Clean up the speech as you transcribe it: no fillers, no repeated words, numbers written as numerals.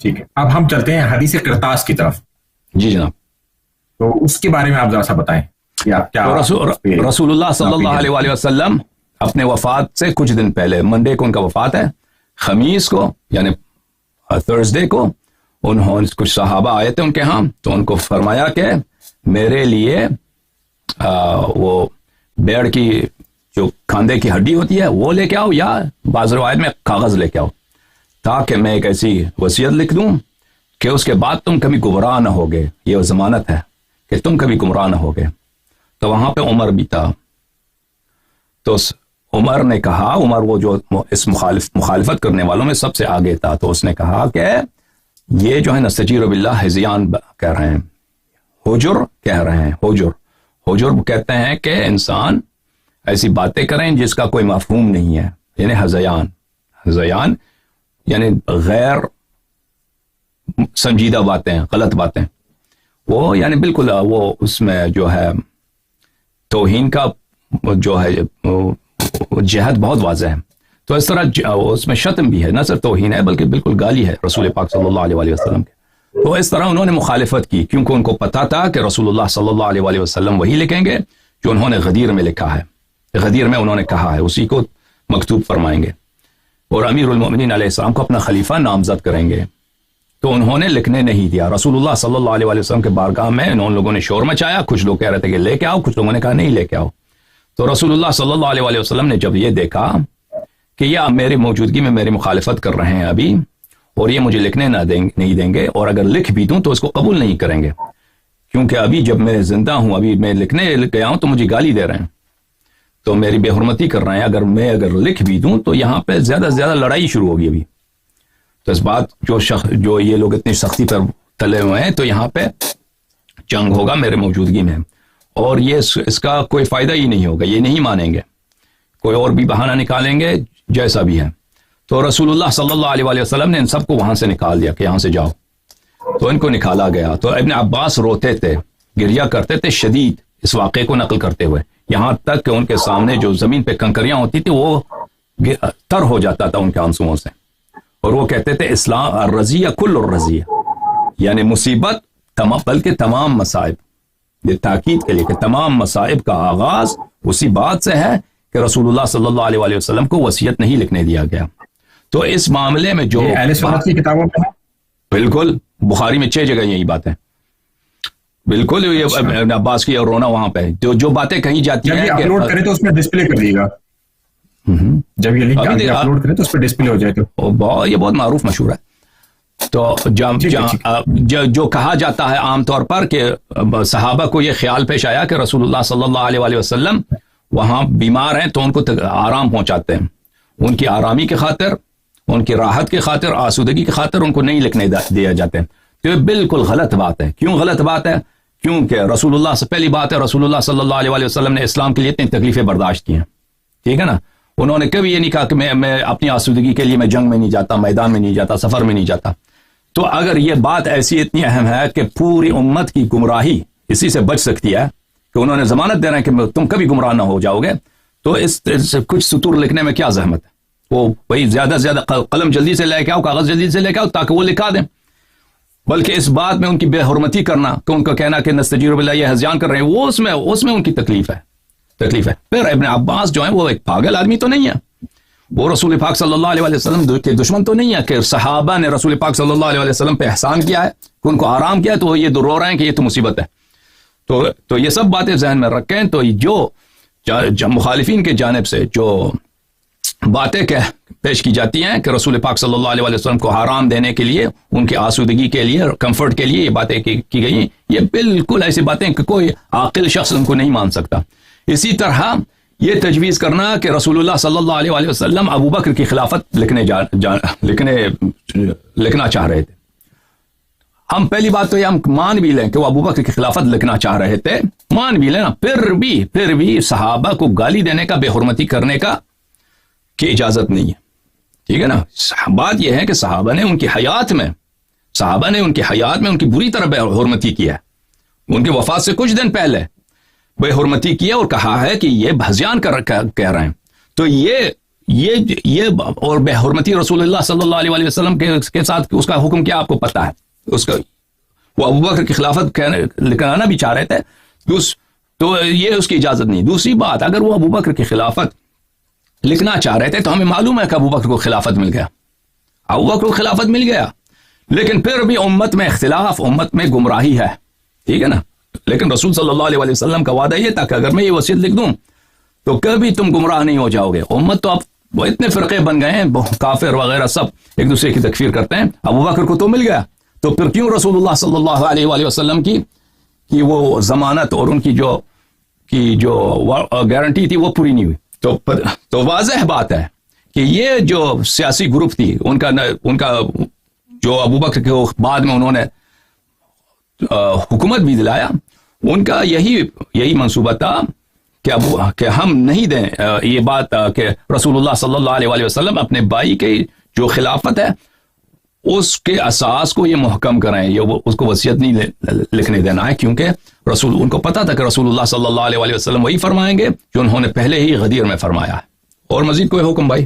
ٹھیک ہے، اب ہم چلتے ہیں حدیث قرطاس کی طرف. جی جناب. تو اس کے بارے میں آپ ذرا سا بتائیں کہ آپ کیا. رسول اللہ صلی اللہ علیہ وآلہ وسلم اپنے وفات سے کچھ دن پہلے، منڈے کو ان کا وفات ہے، خمیس کو یعنی تھرسڈے کو انہوں کچھ صحابہ آئے تھے ان کے ہاں، تو ان کو فرمایا کہ میرے لیے وہ بیڑ کی جو کھاندے کی ہڈی ہوتی ہے وہ لے کے آؤ، یا بعض روایت میں کاغذ لے کے آؤ، تاکہ میں ایک ایسی وصیت لکھ دوں کہ اس کے بعد تم کبھی گمراہ نہ ہوگے. یہ ضمانت ہے کہ تم کبھی گمراہ نہ ہوگے. تو وہاں پہ عمر بھی تھا. تو عمر نے کہا، عمر وہ جو اس مخالفت کرنے والوں میں سب سے آگے تھا، تو اس نے کہا کہ یہ جو ہے نستجیر باللہ ہذیان کہہ رہے ہیں، حجر کہہ رہے ہیں. حجر کہتے ہیں کہ انسان ایسی باتیں کریں جس کا کوئی مفہوم نہیں ہے، یعنی ہذیان یعنی غیر سنجیدہ باتیں، غلط باتیں، وہ یعنی بالکل وہ اس میں جو ہے توہین کا جو ہے جہت بہت واضح ہے. تو اس طرح اس میں شتم بھی ہے، نہ صرف توہین ہے بلکہ بالکل گالی ہے رسول پاک صلی اللہ علیہ وآلہ وسلم کے. تو اس طرح انہوں نے مخالفت کی، کیونکہ ان کو پتا تھا کہ رسول اللہ صلی اللہ علیہ وآلہ وسلم وہی لکھیں گے جو انہوں نے غدیر میں لکھا ہے، غدیر میں انہوں نے کہا ہے، اسی کو مکتوب فرمائیں گے اور امیر المؤمنین علیہ السلام کو اپنا خلیفہ نامزد کریں گے. تو انہوں نے لکھنے نہیں دیا. رسول اللہ صلی اللہ علیہ وآلہ وسلم کے بارگاہ میں ان لوگوں نے شور مچایا، کچھ لوگ کہہ رہے تھے کہ لے کے آؤ، کچھ لوگوں نے کہا نہیں لے کے آؤ. تو رسول اللہ صلی اللہ علیہ وآلہ وسلم نے جب یہ دیکھا کہ یہ میری موجودگی میں میری مخالفت کر رہے ہیں ابھی، اور یہ مجھے لکھنے نہیں دیں گے، اور اگر لکھ بھی دوں تو اس کو قبول نہیں کریں گے، کیونکہ ابھی جب میں زندہ ہوں، ابھی میں لکھنے گیا ہوں تو مجھے گالی دے رہے ہیں، تو میری بے حرمتی کر رہے ہیں. اگر لکھ بھی دوں تو یہاں پہ زیادہ سے زیادہ لڑائی شروع ہوگی ابھی. تو اس بات جو یہ لوگ اتنی سختی پر تلے ہوئے ہیں، تو یہاں پہ جنگ ہوگا میرے موجودگی میں، اور یہ اس کا کوئی فائدہ ہی نہیں ہوگا، یہ نہیں مانیں گے، کوئی اور بھی بہانہ نکالیں گے جیسا بھی ہے. تو رسول اللہ صلی اللہ علیہ وآلہ وسلم نے ان سب کو وہاں سے نکال دیا کہ یہاں سے جاؤ. تو ان کو نکالا گیا. تو ابن عباس روتے تھے، گریا کرتے تھے شدید اس واقعے کو نقل کرتے ہوئے، یہاں تک کہ ان کے سامنے جو زمین پہ کنکریاں ہوتی تھی وہ تر ہو جاتا تھا ان کے آنسوؤں سے. اور وہ کہتے تھے اسلام الرزیہ کل الرزیہ، یعنی مصیبت بلکہ تمام مصائب، یہ تاکید کے لیے کہ تمام مصائب کا آغاز اسی بات سے ہے کہ رسول اللہ صلی اللہ علیہ وآلہ وسلم کو وصیت نہیں لکھنے دیا گیا. تو اس معاملے میں جو اہل سنت کی کتابوں میں بالکل بخاری میں 6 جگہ یہی بات ہے، بالکل یہ ابن عباس کی اور رونا وہاں پہ جو باتیں کہیں جاتی ہیں، اپلوڈ کرے تو اس میں ڈسپلے کر دیے گا، جب یہ لنک اپلوڈ کرے تو اس پہ ڈسپلے ہو جائے. تو یہ بہت معروف مشہور ہے. تو جو کہا جاتا ہے عام طور پر کہ صحابہ کو یہ خیال پیش آیا کہ رسول اللہ صلی اللہ علیہ وآلہ وسلم وہاں بیمار ہیں تو ان کو آرام پہنچاتے ہیں، ان کی آرامی کی خاطر، ان کی راحت کی خاطر، آسودگی کی خاطر ان کو نہیں لکھنے دیا جاتے ہیں. تو یہ بالکل غلط بات ہے. کیوں غلط بات ہے؟ کیونکہ رسول اللہ سے پہلی بات ہے، رسول اللہ صلی اللہ علیہ وآلہ وسلم نے اسلام کے لیے اتنی تکلیفیں برداشت کی ہیں، ٹھیک ہے نا. انہوں نے کبھی یہ نہیں کہا کہ میں اپنی آسودگی کے لیے میں جنگ میں نہیں جاتا، میدان میں نہیں جاتا، سفر میں نہیں جاتا. تو اگر یہ بات ایسی اتنی اہم ہے کہ پوری امت کی گمراہی اسی سے بچ سکتی ہے کہ انہوں نے ضمانت دے رہے ہیں کہ تم کبھی گمراہ نہ ہو جاؤ گے، تو اس کچھ سطور لکھنے میں کیا زحمت ہے؟ وہ بھائی زیادہ سے زیادہ قلم جلدی سے لے کے آؤ، کاغذ جلدی سے لے کے آؤ تاکہ وہ لکھا دیں. بلکہ اس بات میں ان کی بے حرمتی کرنا کہ ان کا کہنا کہ نستجیر باللہ یہ ہذیان کر رہے ہیں، وہ اس میں ان کی تکلیف ہے. پھر ابن عباس جو ہیں وہ ایک پاگل آدمی تو نہیں ہے، وہ رسول پاک صلی اللہ علیہ وسلم کے دشمن تو نہیں ہے کہ صحابہ نے رسول پاک صلی اللہ علیہ وسلم پہ احسان کیا ہے، کہ ان کو آرام کیا ہے، تو یہ رو رہے ہیں کہ یہ تو مصیبت ہے. تو یہ سب باتیں ذہن میں رکھیں. تو جو مخالفین کے جانب سے جو باتیں پیش کی جاتی ہیں کہ رسول پاک صلی اللہ علیہ وسلم کو آرام دینے کے لیے، ان کی آسودگی کے لیے، کمفرٹ کے لیے یہ باتیں کی گئی ہیں، یہ بالکل ایسی باتیں کہ کوئی عاقل شخص ان کو نہیں مان سکتا. اسی طرح یہ تجویز کرنا کہ رسول اللہ صلی اللہ علیہ وآلہ وسلم ابو بکر کی خلافت لکھنا چاہ رہے تھے. ہم پہلی بات تو یہ ہم مان بھی لیں کہ وہ ابو بکر کی خلافت لکھنا چاہ رہے تھے، مان بھی لینا، پھر بھی صحابہ کو گالی دینے کا، بے حرمتی کرنے کا کی اجازت نہیں ہے، ٹھیک ہے نا. بات یہ ہے کہ صحابہ نے ان کی حیات میں ان کی بری طرح بے حرمتی کی ہے. ان کی وفات سے کچھ دن پہلے بے حرمتی کیا اور کہا ہے کہ یہ ہذیان کہہ رہے ہیں. تو یہ یہ اور بے حرمتی رسول اللہ صلی اللہ علیہ وسلم کے ساتھ اس کا حکم کیا آپ کو پتا ہے؟ اس کا وہ ابوبکر کی خلافت لکھانا بھی چاہ رہے تھے تو یہ اس کی اجازت نہیں. دوسری بات، اگر وہ ابوبکر کی خلافت لکھنا چاہ رہے تھے تو ہمیں معلوم ہے کہ ابوبکر کو خلافت مل گیا، ابوبکر کو خلافت مل گیا، لیکن پھر بھی امت میں اختلاف، امت میں گمراہی ہے، ٹھیک ہے نا. لیکن رسول صلی اللہ علیہ وسلم کا وعدہ یہ تھا کہ اگر میں یہ وصیت لکھ دوں تو کبھی تم گمراہ نہیں ہو جاؤ گے. امت تو اب وہ اتنے فرقے بن گئے ہیں، کافر وغیرہ سب ایک دوسرے کی تکفیر کرتے ہیں. ابوبکر کو تو مل گیا، تو پھر کیوں رسول اللہ صلی اللہ علیہ وآلہ وسلم کی وہ ضمانت اور ان کی جو گارنٹی تھی وہ پوری نہیں ہوئی؟ تو واضح بات ہے کہ یہ جو سیاسی گروپ تھی ان کا جو ابوبکر کے بعد میں انہوں نے حکومت بھی دلایا، ان کا یہی منصوبہ تھا کہ ہم نہیں دیں یہ بات کہ رسول اللہ صلی اللہ علیہ وسلم اپنے بھائی کی جو خلافت ہے اس کے اساس کو یہ محکم کریں، یہ اس کو وصیت نہیں لکھنے دینا ہے، کیونکہ ان کو پتا تھا کہ رسول اللہ صلی اللہ علیہ وسلم وہی فرمائیں گے جو انہوں نے پہلے ہی غدیر میں فرمایا ہے. اور مزید کوئی حکم بھائی؟